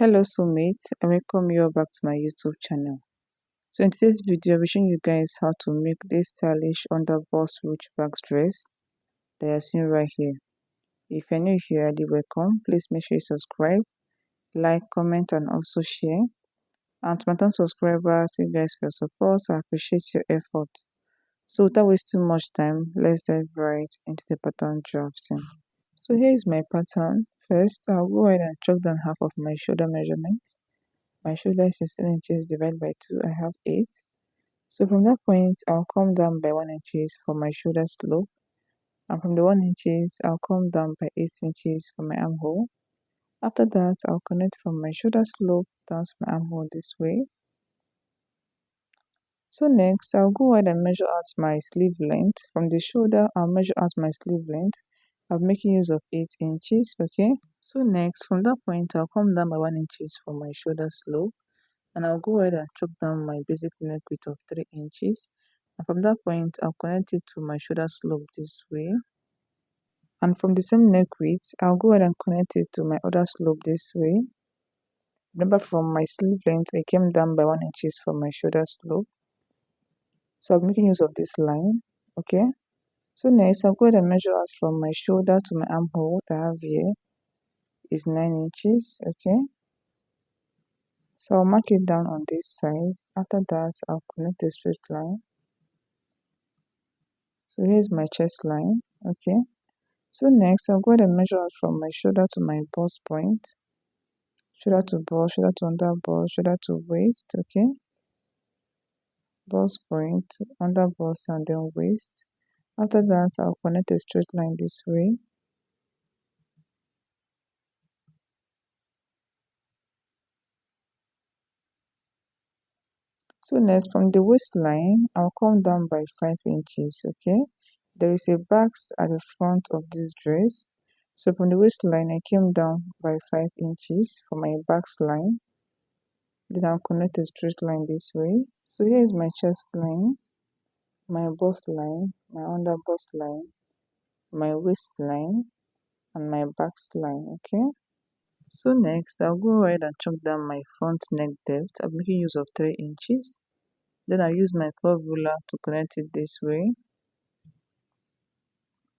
Hello soulmates, and welcome you all back to my YouTube channel. So in today's video, I'll be showing you guys how to make this stylish under bust ruched back dress that you're seeing right here. If you're new here, already welcome. Please make sure you subscribe, like, comment, and also share. And to my 10 subscribers, thank you guys for your support. I appreciate your effort. So without wasting much time, let's dive right into the pattern drafting. So here is my pattern. First, I'll go ahead and chalk down half of my shoulder measurement. My shoulder is 16 inches divided by 2, I have 8. So from that point, I'll come down by 1 inches for my shoulder slope. And from the 1 inches, I'll come down by 8 inches for my armhole. After that, I'll connect from my shoulder slope down to my armhole this way. So next, I'll go ahead and measure out my sleeve length. From the shoulder, I'll measure out my sleeve length. I'm making use of 8 inches, okay? So next, from that point, I'll come down by 1 inches for my shoulder slope. And I'll go ahead and chop down my basic neck width of 3 inches, and from that point I'll connect it to my shoulder slope this way, and from the same neck width I'll go ahead and connect it to my other slope this way. Remember, from my sleeve length I came down by 1 inches for my shoulder slope, so I'm making use of this line. Okay, so next I'll go ahead and measure out from my shoulder to my armhole that I have here is 9 inches. Okay, so I'll mark it down on this side. After that I'll connect a straight line. So here's my chest line. Okay, so next I'll go ahead and measure out from my shoulder to my bust point, shoulder to bust, shoulder to under bust, shoulder to waist. Okay, bust point, under bust, and then waist. After that I'll connect a straight line this way. So next, from the waistline I'll come down by 5 inches. Okay, there is a bags at the front of this dress, so from the waistline I came down by 5 inches for my bags line. Then I'll connect a straight line this way. So here is my chest line, my bust line, my under bust line, my waist line, and my back line. Okay, so next I'll go ahead and chop down my front neck depth. I'm making use of 3 inches. Then I'll use my curve ruler to connect it this way,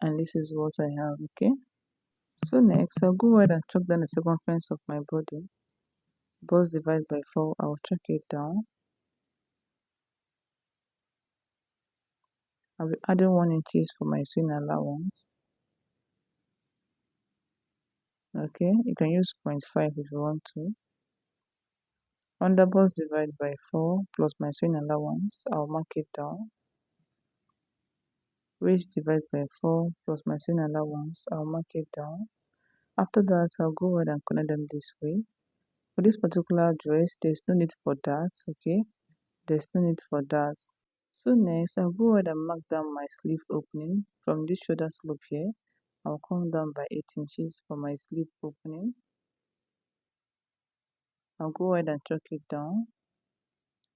and this is what I have. Okay, so next I'll go ahead and chop down the circumference of my body. Bust divided by 4, I'll chop it down. I'll be adding 1 inches for my sewing allowance. Okay, you can use 0.5 if you want to. Under bust divided by 4 plus my sewing allowance, I'll mark it down. Waist divided by 4 plus my sewing allowance, I'll mark it down. After that, I'll go ahead and connect them this way. For this particular dress, there's no need for that, okay? There's no need for that. So next, I'll go ahead and mark down my sleeve opening. From this shoulder slope here, I'll come down by 8 inches for my sleeve opening. I'll go ahead and chalk it down.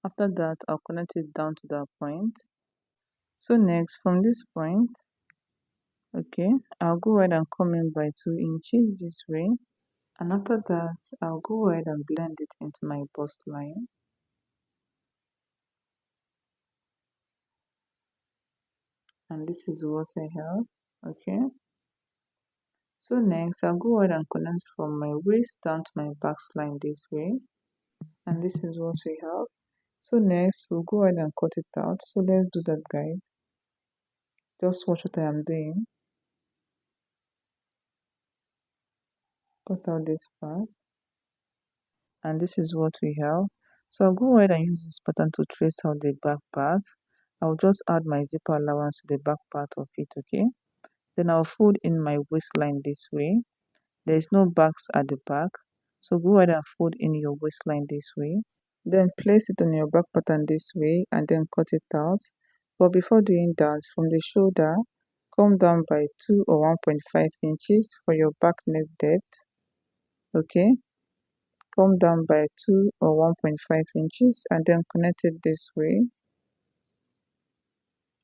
After that, I'll connect it down to that point. So next, from this point, okay, I'll go ahead and come in by 2 inches this way. And after that, I'll go ahead and blend it into my bust line. And this is what I have. Okay. So next, I'll go ahead and connect from my waist down to my back line this way. And this is what we have. So next, we'll go ahead and cut it out. So let's do that, guys. Just watch what I am doing. Cut out this part. And this is what we have. So I'll go ahead and use this pattern to trace out the back part. I'll just add my zipper allowance to the back part of it. Okay, then I'll fold in my waistline this way. There is no backs at the back, so go ahead and fold in your waistline this way. Then place it on your back pattern this way and then cut it out. But before doing that, from the shoulder, come down by 2 or 1.5 inches for your back neck depth. Okay, come down by 2 or 1.5 inches and then connect it this way.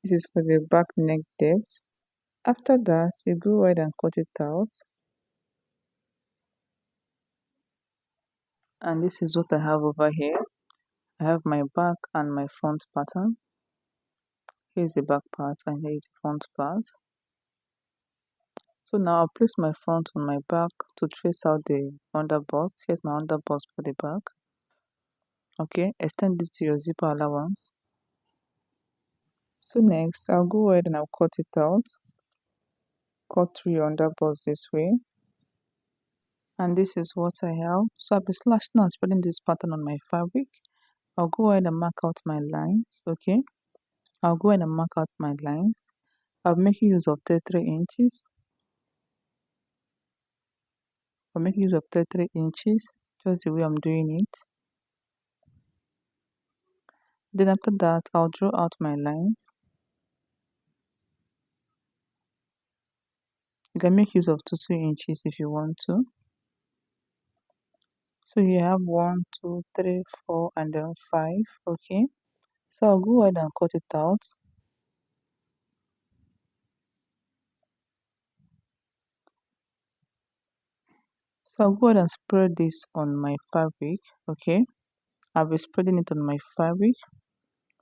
This is for the back neck depth. After that, you go ahead and cut it out. And this is what I have over here. I have my back and my front pattern. Here's the back part and here's the front part. So now I'll place my front on my back to trace out the underbust. Here's my underbust for the back. Okay, extend this to your zipper allowance. So next, I'll go ahead and I'll cut it out. Cut through your underbust this way. And this is what I have. So I'll be slashing and spreading this pattern on my fabric. I'll go ahead and mark out my lines. Okay, I'll go ahead and mark out my lines. I'll make use of 33 inches. I'll make use of 33 inches, just the way I'm doing it. Then after that, I'll draw out my lines. You can make use of 2 inches if you want to. So you have 1, 2, 3, 4, and then 5. Okay. So I'll go ahead and cut it out. So I'll go ahead and spread this on my fabric. Okay. I'll be spreading it on my fabric.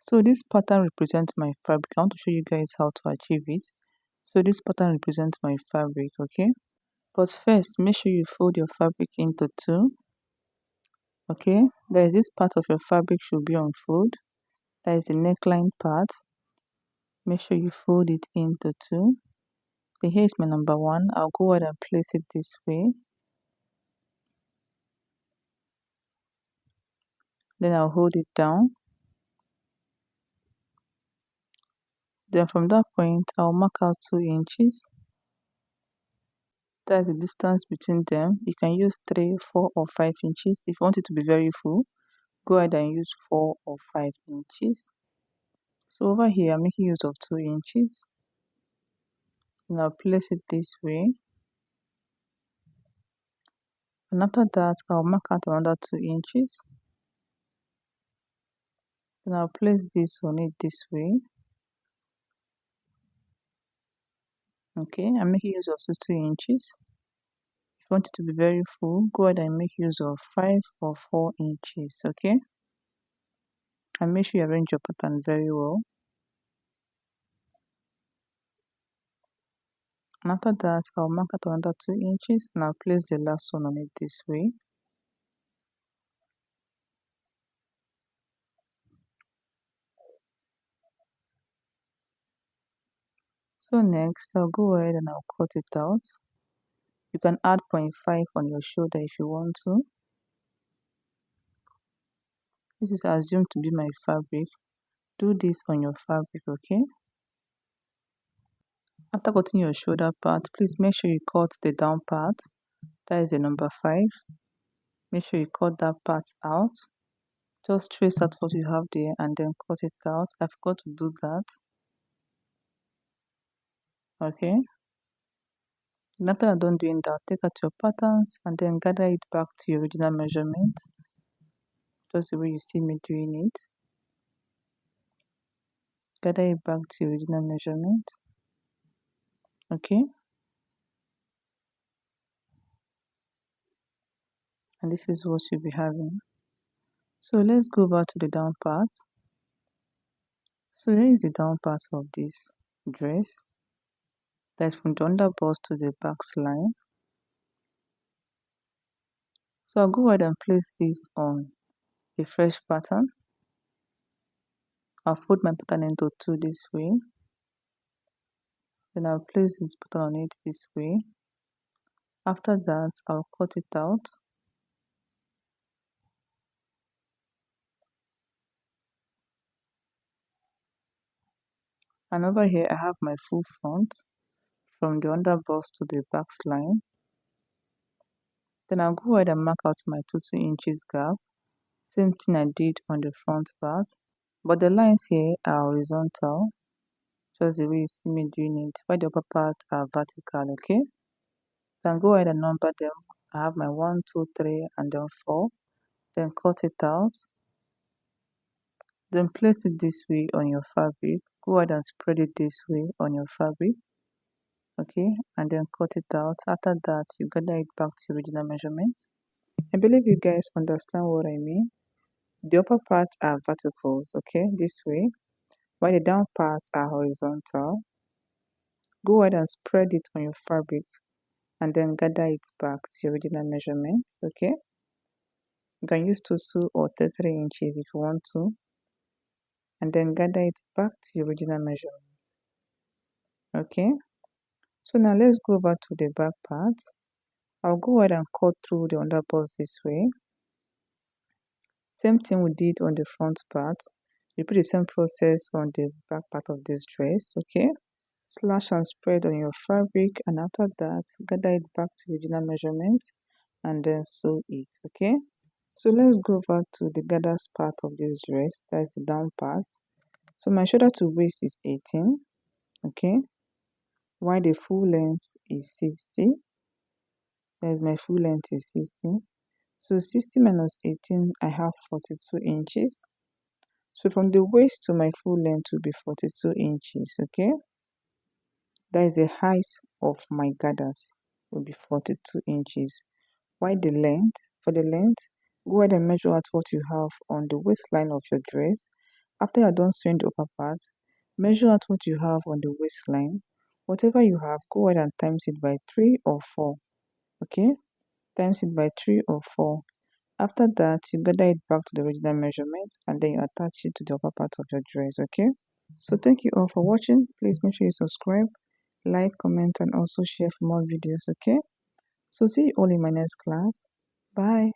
So this pattern represents my fabric. I want to show you guys how to achieve it. So this pattern represents my fabric. Okay. But first, make sure you fold your fabric into 2. Okay. There is this part of your fabric should be on fold. That is the neckline part. Make sure you fold it into 2. So here is my number 1. I'll go ahead and place it this way. Then I'll hold it down. Then from that point, I'll mark out 2 inches. That's the distance between them. You can use 3, 4, or 5 inches. If you want it to be very full, go ahead and use 4 or 5 inches. So over here, I'm making use of 2 inches. And I'll place it this way. And after that, I'll mark out another 2 inches. Then I'll place this on it this way. Okay, I'm making use of 2 inches. If you want it to be very full, go ahead and make use of 5 or 4 inches. Okay, and make sure you arrange your pattern very well. And after that, I'll mark out another 2 inches and I'll place the last one on it this way. So next, I'll go ahead and I'll cut it out. You can add 0.5 on your shoulder if you want to. This is assumed to be my fabric. Do this on your fabric, okay? After cutting your shoulder part, please make sure you cut the down part. That is the number 5. Make sure you cut that part out. Just trace out what you have there and then cut it out. I forgot to do that. Okay. And after I'm done doing that, take out your patterns and then gather it back to your original measurement. Just the way you see me doing it. Gather it back to your original measurement. Okay. And this is what you'll be having. So let's go back to the down part. So here is the down part of this dress. That's from the underbust to the back line. So I'll go ahead and place this on a fresh pattern. I'll fold my pattern into 2 this way. Then I'll place this pattern on it this way. After that, I'll cut it out. And over here, I have my full front from the underbust to the back line. Then I'll go ahead and mark out my 2 inches gap. Same thing I did on the front part. But the lines here are horizontal, just the way you see me doing it, while the upper parts are vertical, okay? Then go ahead and number them. I have my 1, 2, 3, and then 4. Then cut it out. Then place it this way on your fabric. Go ahead and spread it this way on your fabric. Okay, and then cut it out. After that, you gather it back to your original measurement. I believe you guys understand what I mean. The upper parts are verticals, okay, this way, while the down parts are horizontal. Go ahead and spread it on your fabric and then gather it back to your original measurements, okay. You can use 2 or 3 inches if you want to, and then gather it back to your original measurements, okay. So now let's go over to the back part. I'll go ahead and cut through the underbust this way. Same thing we did on the front part. Repeat the same process on the back part of this dress, okay. Slash and spread on your fabric, and after that gather it back to original measurement and then sew it, okay. So let's go over to the gathers part of this dress, that's the down part. So my shoulder to waist is 18, okay, while the full length is 60. There's my full length is 60. So 60 minus 18, I have 42 inches. So from the waist to my full length will be 42 inches, okay. That is the height of my gathers, will be 42 inches. While the length, for the length, go ahead and measure out what you have on the waistline of your dress. After you're done sewing the upper part, measure out what you have on the waistline. Whatever you have, go ahead and times it by 3 or 4, okay. Times it by 3 or 4. After that, you gather it back to the original measurement and then you attach it to the upper part of your dress, okay. So thank you all for watching. Please make sure you subscribe, like, comment, and also share for more videos, okay. So see you all in my next class. Bye.